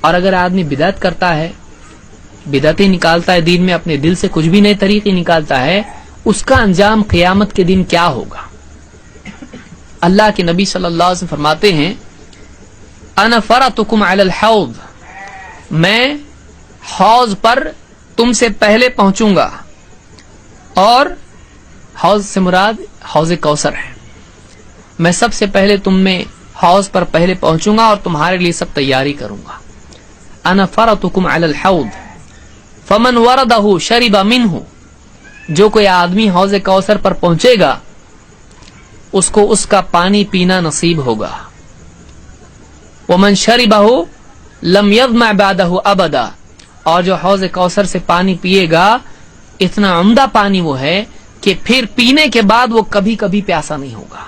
اور اگر آدمی بدعت کرتا ہے، بدعتیں نکالتا ہے دین میں، اپنے دل سے کچھ بھی نئے طریقے نکالتا ہے، اس کا انجام قیامت کے دن کیا ہوگا؟ اللہ کے نبی صلی اللہ علیہ وسلم فرماتے ہیں انا فرطکم علی الحوض، میں حوض پر تم سے پہلے پہنچوں گا، اور حوض سے مراد حوض کوثر ہے، میں سب سے پہلے تم میں حوض پر پہلے پہنچوں گا اور تمہارے لیے سب تیاری کروں گا۔ انا فرطکم علی الحوض فمن وردہ شرب منہ، جو کوئی آدمی حوض کوثر پر پہنچے گا اس کو اس کا پانی پینا نصیب ہوگا۔ ومن شربہ لم یظمأ بعدہ ابدا، اور جو حوض کوثر سے پانی پیے گا اتنا عمدہ پانی وہ ہے کہ پھر پینے کے بعد وہ کبھی کبھی پیاسا نہیں ہوگا۔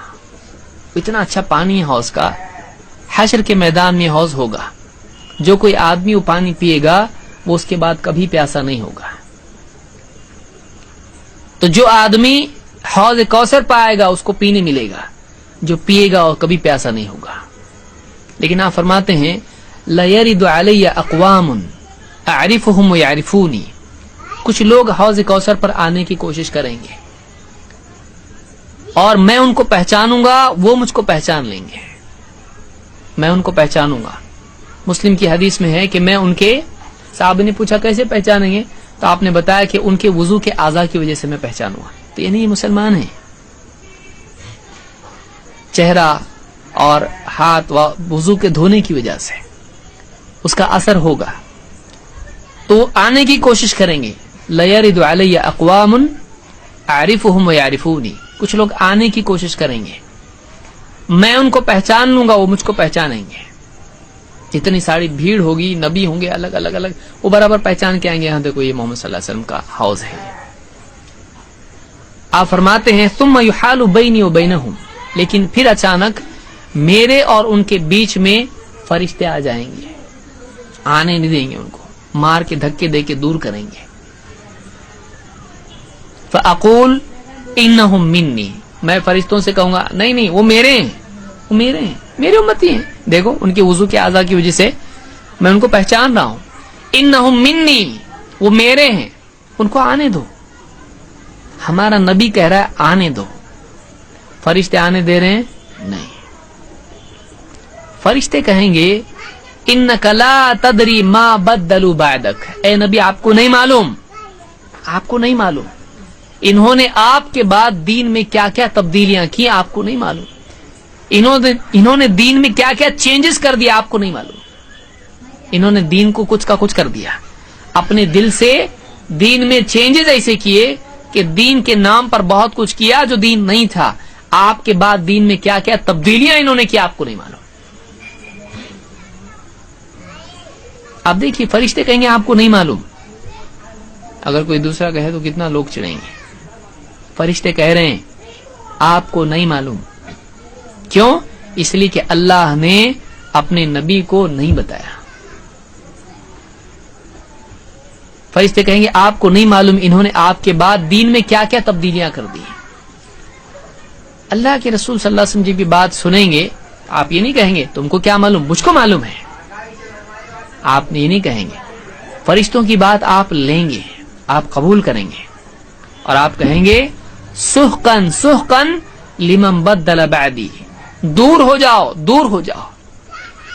اتنا اچھا پانی ہے حوض کا، حشر کے میدان میں حوض ہوگا، جو کوئی آدمی وہ پانی پیے گا وہ اس کے بعد کبھی پیاسا نہیں ہوگا۔ تو جو آدمی حوض کوثر پائے گا اس کو پینے ملے گا، جو پیے گا اور کبھی پیاسا نہیں ہوگا۔ لیکن آپ فرماتے ہیں لَيَرِدُ عَلَيَّ أَقْوَامٌ أَعْرِفُهُمْ وَيَعْرِفُونِي، کچھ لوگ حوض کوثر پر آنے کی کوشش کریں گے اور میں ان کو پہچانوں گا، وہ مجھ کو پہچان لیں گے، میں ان کو پہچانوں گا۔ مسلم کی حدیث میں ہے کہ میں ان کے، صحابہ نے پوچھا کیسے پہچانیں گے؟ تو آپ نے بتایا کہ ان کے وضو کے اعضاء کی وجہ سے میں پہچانوں گا۔ تو یعنی یہ مسلمان ہیں، چہرہ اور ہاتھ وضو کے دھونے کی وجہ سے اس کا اثر ہوگا، تو آنے کی کوشش کریں گے۔ لَيَرِدُ عَلَيَّ أَقْوَامٌ أَعْرِفُهُمْ وَيَعْرِفُونِي، کچھ لوگ آنے کی کوشش کریں گے، میں ان کو پہچان لوں گا، وہ مجھ کو پہچانیں گے۔ جتنی ساری بھیڑ ہوگی، نبی ہوں گے الگ الگ الگ، وہ برابر پہچان کے آئیں گے، یہاں دیکھو یہ محمد صلی اللہ علیہ وسلم کا حوض ہے۔ آپ فرماتے ہیں ثم يحال بینی وبینہم، لیکن پھر اچانک میرے اور ان کے بیچ میں فرشتے آ جائیں گے، آنے نہیں دیں گے، ان کو مار کے دھکے دے کے دور کریں گے۔ فاقول انہم منی، میں فرشتوں سے کہوں گا نہیں نہیں وہ میرے ہیں، وہ میرے ہیں، میرے امتی ہیں، دیکھو ان کے وضو کے اعضاء کی وجہ سے میں ان کو پہچان رہا ہوں۔ انہم منی، وہ میرے ہیں، ان کو آنے دو۔ ہمارا نبی کہہ رہا ہے آنے دو، فرشتے آنے دے رہے ہیں؟ نہیں۔ فرشتے کہیں گے انک لا تدری ما بدلوا بعدک، اے نبی آپ کو نہیں معلوم، آپ کو نہیں معلوم انہوں نے آپ کے بعد دین میں کیا کیا تبدیلیاں کی، آپ کو نہیں معلوم انہوں نے دین میں کیا کیا چینجز کر دیا، آپ کو نہیں معلوم۔ انہوں نے دین کو کچھ کا کچھ کر دیا، اپنے دل سے دین میں چینجز ایسے کیے کہ دین کے نام پر بہت کچھ کیا جو دین نہیں تھا۔ آپ کے بعد دین میں کیا کیا تبدیلیاں انہوں نے کیا، آپ کو نہیں معلوم۔ اب دیکھیے فرشتے کہیں گے آپ کو نہیں معلوم، اگر کوئی دوسرا کہے تو کتنا لوگ چڑھیں گے۔ فرشتے کہہ رہے ہیں آپ کو نہیں معلوم، کیوں؟ اس لیے کہ اللہ نے اپنے نبی کو نہیں بتایا۔ فرشتے کہیں گے آپ کو نہیں معلوم انہوں نے آپ کے بعد دین میں کیا کیا تبدیلیاں کر دی۔ اللہ کے رسول صلی اللہ علیہ وسلم جب یہ بات سنیں گے آپ یہ نہیں کہیں گے تم کو کیا معلوم، مجھ کو معلوم ہے، آپ یہ نہیں کہیں گے۔ فرشتوں کی بات آپ لیں گے، آپ قبول کریں گے اور آپ کہیں گے سحقن سحقن لمن بدل بعدی، دور ہو جاؤ، دور ہو جاؤ،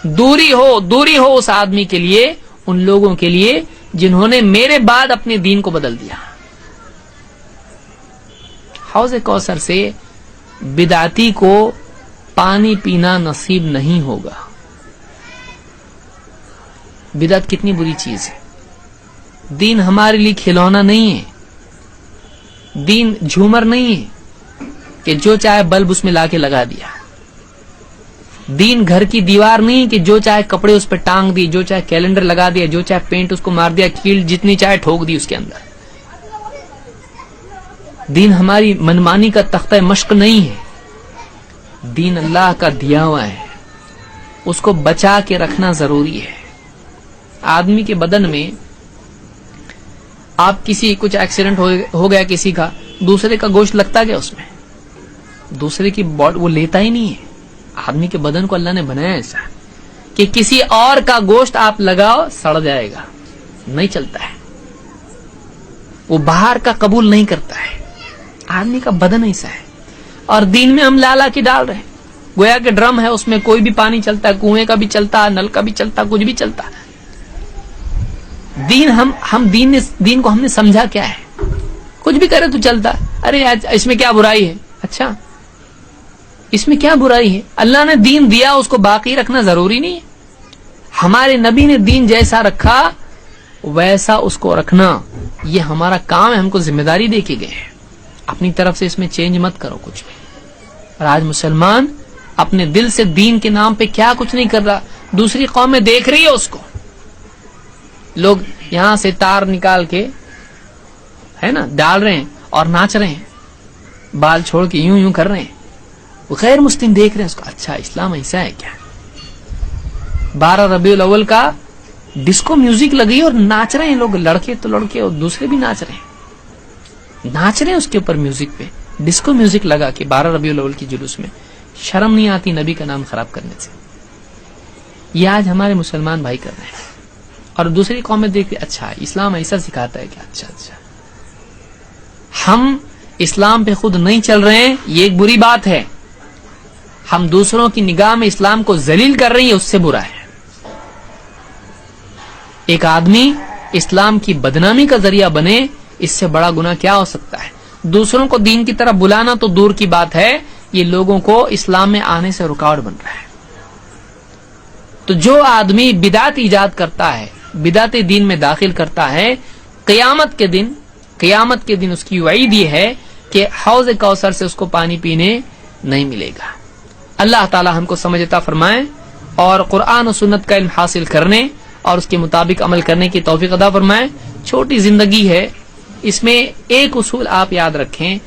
دوری ہو اس آدمی کے لیے، ان لوگوں کے لیے جنہوں نے میرے بعد اپنے دین کو بدل دیا۔ حوض کوثر سے بدعتی کو پانی پینا نصیب نہیں ہوگا۔ بدعت کتنی بری چیز ہے۔ دین ہمارے لیے کھلونا نہیں ہے، دین جھومر نہیں ہے کہ جو چاہے بلب اس میں لا کے لگا دیا۔ دین گھر کی دیوار نہیں کہ جو چاہے کپڑے اس پہ ٹانگ دی، جو چاہے کیلنڈر لگا دیا، جو چاہے پینٹ اس کو مار دیا، کیل جتنی چاہے ٹھوک دی اس کے اندر۔ دین ہماری منمانی کا تختہ مشق نہیں ہے، دین اللہ کا دیا ہوا ہے، اس کو بچا کے رکھنا ضروری ہے۔ آدمی کے بدن میں آپ کسی کچھ ایکسیڈنٹ ہو گیا کسی کا، دوسرے کا گوشت لگتا گیا اس میں، دوسرے کی باڈی وہ لیتا ہی نہیں ہے۔ آدمی کے بدن کو اللہ نے بنایا ایسا کہ کسی اور کا گوشت آپ لگاؤ سڑ جائے گا, نہیں چلتا ہے. وہ باہر کا قبول نہیں کرتا ہے. آدمی کا بدن ایسا ہے. اور دین میں ہم لا کے ڈال رہے ہیں, گویا کہ ڈرم ہے, اس میں کوئی بھی پانی چلتا ہے, کنویں کا بھی چلتا ہے, نل کا بھی چلتا ہے, کچھ بھی چلتا ہے. دین کو ہم نے سمجھا کیا ہے؟ کچھ بھی کرے تو چلتا ہے. ارے اس میں کیا برائی ہے؟ اچھا اس میں کیا برائی ہے؟ اللہ نے دین دیا, اس کو باقی رکھنا ضروری نہیں ہے. ہمارے نبی نے دین جیسا رکھا ویسا اس کو رکھنا, یہ ہمارا کام ہے, ہم کو ذمہ داری دے کے گئے ہیں. اپنی طرف سے اس میں چینج مت کرو کچھ بھی. اور آج مسلمان اپنے دل سے دین کے نام پہ کیا کچھ نہیں کر رہا, دوسری قومیں دیکھ رہی ہے اس کو. لوگ یہاں سے تار نکال کے ہے نا ڈال رہے ہیں اور ناچ رہے ہیں, بال چھوڑ کے یوں کر رہے ہیں. وہ غیر مسلم دیکھ رہے ہیں اس کو, اچھا اسلام ایسا ہے کیا؟ 12 ربیع الاول کا ڈسکو میوزک لگی اور ناچ رہے ہیں لوگ, لڑکے تو لڑکے اور دوسرے بھی ناچ رہے ہیں اس کے اوپر میوزک پہ. ڈسکو میوزک لگا کے 12 ربیع الاول کی جلوس میں, شرم نہیں آتی نبی کا نام خراب کرنے سے؟ یہ آج ہمارے مسلمان بھائی کر رہے ہیں. اور دوسری قومیں دیکھ کے اچھا اسلام ایسا سکھاتا ہے کہ اچھا ہم اسلام پہ خود نہیں چل رہے ہیں, یہ ایک بری بات ہے. ہم دوسروں کی نگاہ میں اسلام کو ذلیل کر رہے ہیں, اس سے برا ہے. ایک آدمی اسلام کی بدنامی کا ذریعہ بنے, اس سے بڑا گناہ کیا ہو سکتا ہے؟ دوسروں کو دین کی طرف بلانا تو دور کی بات ہے, یہ لوگوں کو اسلام میں آنے سے رکاوٹ بن رہا ہے. تو جو آدمی بدعت ایجاد کرتا ہے, بدعت دین میں داخل کرتا ہے, قیامت کے دن اس کی وعید یہ ہے کہ حوض کوثر سے اس کو پانی پینے نہیں ملے گا. اللہ تعالی ہم کو سمجھ عطا فرمائے اور قرآن و سنت کا علم حاصل کرنے اور اس کے مطابق عمل کرنے کی توفیق عطا فرمائے. چھوٹی زندگی ہے, اس میں ایک اصول آپ یاد رکھیں,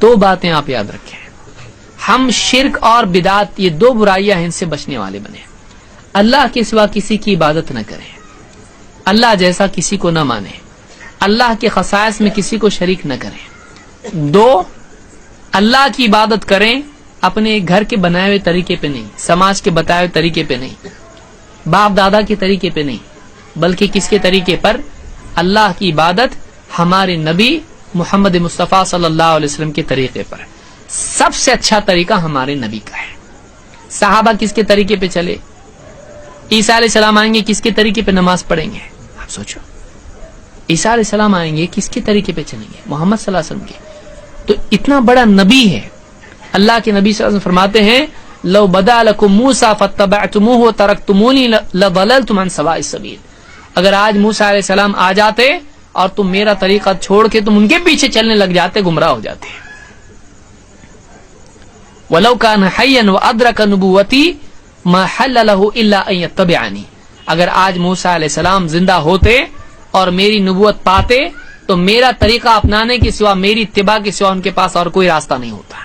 2 باتیں آپ یاد رکھیں. ہم شرک اور بدعت, یہ 2 برائیاں ہیں, ان سے بچنے والے بنے. اللہ کے سوا کسی کی عبادت نہ کریں, اللہ جیسا کسی کو نہ مانیں, اللہ کے خصائص میں کسی کو شریک نہ کریں. 2, اللہ کی عبادت کریں اپنے گھر کے بنائے ہوئے طریقے پہ نہیں, سماج کے بتائے ہوئے طریقے پہ نہیں, باپ دادا کے طریقے پہ نہیں, بلکہ کس کے طریقے پر؟ اللہ کی عبادت ہمارے نبی محمد مصطفیٰ صلی اللہ علیہ وسلم کے طریقے پر. سب سے اچھا طریقہ ہمارے نبی کا ہے. صحابہ کس کے طریقے پہ چلے؟ عیسیٰ علیہ السلام آئیں گے, کس کے طریقے پہ نماز پڑھیں گے؟ آپ سوچو, عیسیٰ علیہ السلام آئیں گے, کس کے طریقے پہ چلیں گے؟ محمد صلی اللہ علیہ وسلم کے. تو اتنا بڑا نبی ہے. اللہ کے نبی صلی اللہ علیہ وسلم فرماتے ہیں, لو بدا لکم موسیٰ فاتبعتموہ وترکتمونی لضللتم عن سواء السبیل. اگر آج موسیٰ علیہ السلام آ جاتے اور تم میرا طریقہ چھوڑ کے تم ان کے پیچھے چلنے لگ جاتے, گمراہ ہو جاتے. وَلَوْ كَانَ حَيًّا وَأَدْرَكَ نُبُوَّتِي مَا حَلَّ لَهُ إِلَّا أَن يَتَّبِعَنِي. اگر آج موسیٰ علیہ السلام زندہ ہوتے اور میری نبوت پاتے تو میرا طریقہ اپنانے کے سوا, میری اتباع کے سوا ان کے پاس اور کوئی راستہ نہیں ہوتا.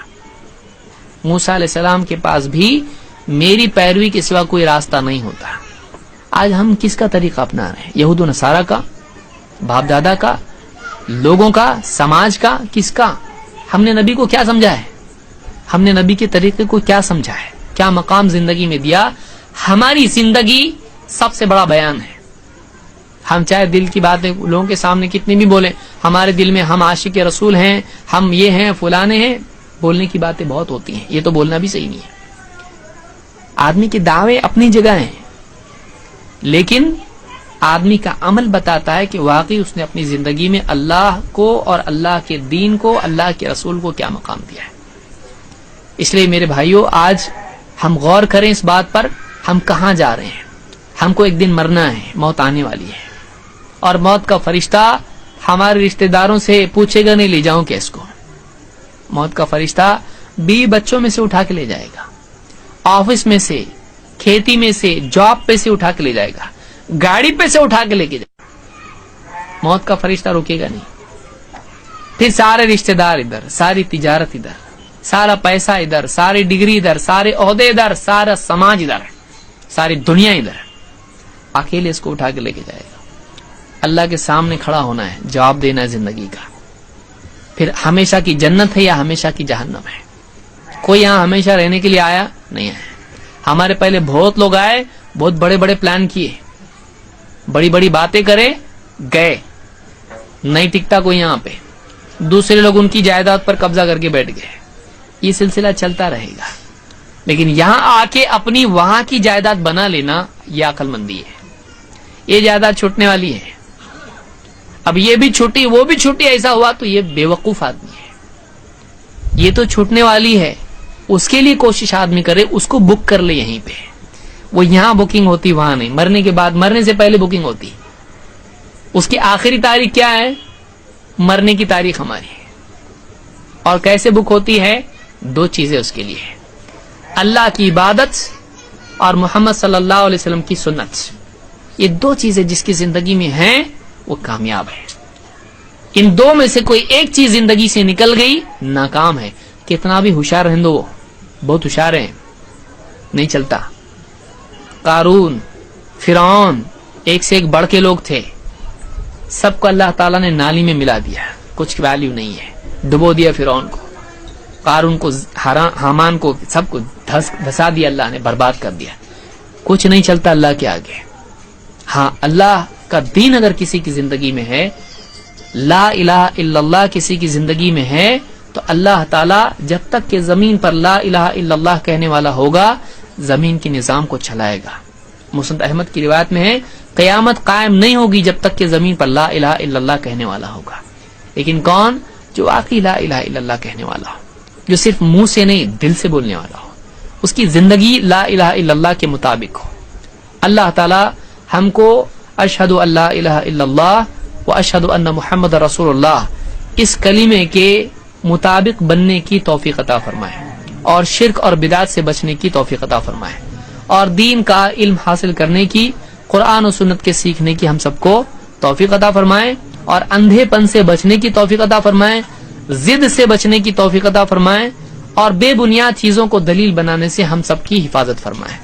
موسیٰ علیہ السلام کے پاس بھی میری پیروی کے سوا کوئی راستہ نہیں ہوتا. آج ہم کس کا طریقہ اپنا رہے ہیں؟ یہود و نصارہ کا, باپ دادا کا, لوگوں کا, سماج کا, کس کا؟ ہم نے نبی کو کیا سمجھا ہے؟ ہم نے نبی کے طریقے کو کیا سمجھا ہے؟ کیا مقام زندگی میں دیا؟ ہماری زندگی سب سے بڑا بیان ہے. ہم چاہے دل کی باتیں لوگوں کے سامنے کتنی بھی بولیں, ہمارے دل میں ہم عاشق رسول ہیں, ہم یہ ہیں, فلانے ہیں, بولنے کی باتیں بہت ہوتی ہیں, یہ تو بولنا بھی صحیح نہیں ہے. آدمی کے دعوے اپنی جگہ ہیں, لیکن آدمی کا عمل بتاتا ہے کہ واقعی اس نے اپنی زندگی میں اللہ کو اور اللہ کے دین کو, اللہ کے رسول کو کیا مقام دیا ہے. اس لیے میرے بھائیوں, آج ہم غور کریں اس بات پر, ہم کہاں جا رہے ہیں. ہم کو ایک دن مرنا ہے, موت آنے والی ہے, اور موت کا فرشتہ ہمارے رشتہ داروں سے پوچھے گا نہیں لے جاؤں کیس کو. موت کا فرشتہ بیوی بچوں میں سے اٹھا کے لے جائے گا, آفس میں سے, کھیتی میں سے, جاب پہ سے اٹھا کے لے جائے گا, گاڑی پہ سے اٹھا کے لے کے جائے گا. موت کا فرشتہ رکے گا نہیں. پھر سارے رشتہ دار ادھر, ساری تجارت ادھر, سارا پیسہ ادھر, ساری ڈگری ادھر, سارے عہدے ادھر, سارا سماج ادھر, ساری دنیا ادھر. اکیلے اس کو اٹھا کے لے کے جائے گا. اللہ کے سامنے کھڑا ہونا ہے, جواب دینا ہے زندگی کا. پھر ہمیشہ کی جنت ہے یا ہمیشہ کی جہنم ہے. کوئی یہاں ہمیشہ رہنے کے لیے آیا نہیں ہے. ہمارے پہلے بہت لوگ آئے, بہت بڑے بڑے پلان کیے, بڑی بڑی باتیں کرے, گئے, نہیں ٹکتا کوئی یہاں پہ, دوسرے لوگ ان کی جائیداد پر قبضہ کر کے بیٹھ گئے. یہ سلسلہ چلتا رہے گا, لیکن یہاں آ کے اپنی وہاں کی جائیداد بنا لینا یہ عقل مندی ہے. یہ جائیداد چھوٹنے والی ہے, اب یہ بھی چھوٹی وہ بھی چھوٹی, ایسا ہوا تو یہ بے وقوف آدمی ہے. یہ تو چھوٹنے والی ہے, اس کے لیے کوشش آدمی کرے, اس کو بک کر لے یہیں پہ. وہ یہاں بکنگ ہوتی, وہاں نہیں. مرنے کے بعد, مرنے سے پہلے بکنگ ہوتی. اس کی آخری تاریخ کیا ہے؟ مرنے کی تاریخ ہماری ہے. اور کیسے بک ہوتی ہے؟ دو چیزیں اس کے لیے ہے, اللہ کی عبادت اور محمد صلی اللہ علیہ وسلم کی سنت. یہ دو چیزیں جس کی زندگی میں ہیں وہ کامیاب ہے. ان دو میں سے کوئی ایک چیز زندگی سے نکل گئی, ناکام ہے. کتنا بھی ہوشیار رہیں وہ, بہت ہوشیار ہیں, نہیں چلتا. قارون, فرعون, ایک سے ایک بڑھ کے لوگ تھے, سب کو اللہ تعالیٰ نے نالی میں ملا دیا, کچھ ویلیو نہیں ہے. ڈبو دیا فرعون کو, قارون کو, حامان کو, سب کو دھسا دیا اللہ نے, برباد کر دیا. کچھ نہیں چلتا اللہ کے آگے. ہاں, اللہ کا دین اگر کسی کی زندگی میں ہے, لا الہ الا اللہ کسی کی زندگی میں ہے, تو اللہ تعالیٰ جب تک کہ زمین پر لا الہ الا اللہ کہنے والا ہوگا, زمین کے نظام کو چلائے گا. مسند احمد کی روایت میں ہے, قیامت قائم نہیں ہوگی جب تک کہ زمین پر لا الہ الا اللہ کہنے والا ہوگا. لیکن کون؟ جو واقعی لا الہ الا اللہ کہنے والا ہو, جو صرف منہ سے نہیں دل سے بولنے والا ہو, اس کی زندگی لا الہ الا اللہ کے مطابق ہو. اللہ تعالی ہم کو اشہد ان لا الہ الا اللہ و اشہد ان محمد رسول اللہ اس کلمے کے مطابق بننے کی توفیق عطا فرمائے, اور شرک اور بدعت سے بچنے کی توفیق عطا فرمائے, اور دین کا علم حاصل کرنے کی, قرآن و سنت کے سیکھنے کی ہم سب کو توفیق عطا فرمائے, اور اندھے پن سے بچنے کی توفیق عطا فرمائے, ضد سے بچنے کی توفیق عطا فرمائے, اور بے بنیاد چیزوں کو دلیل بنانے سے ہم سب کی حفاظت فرمائے.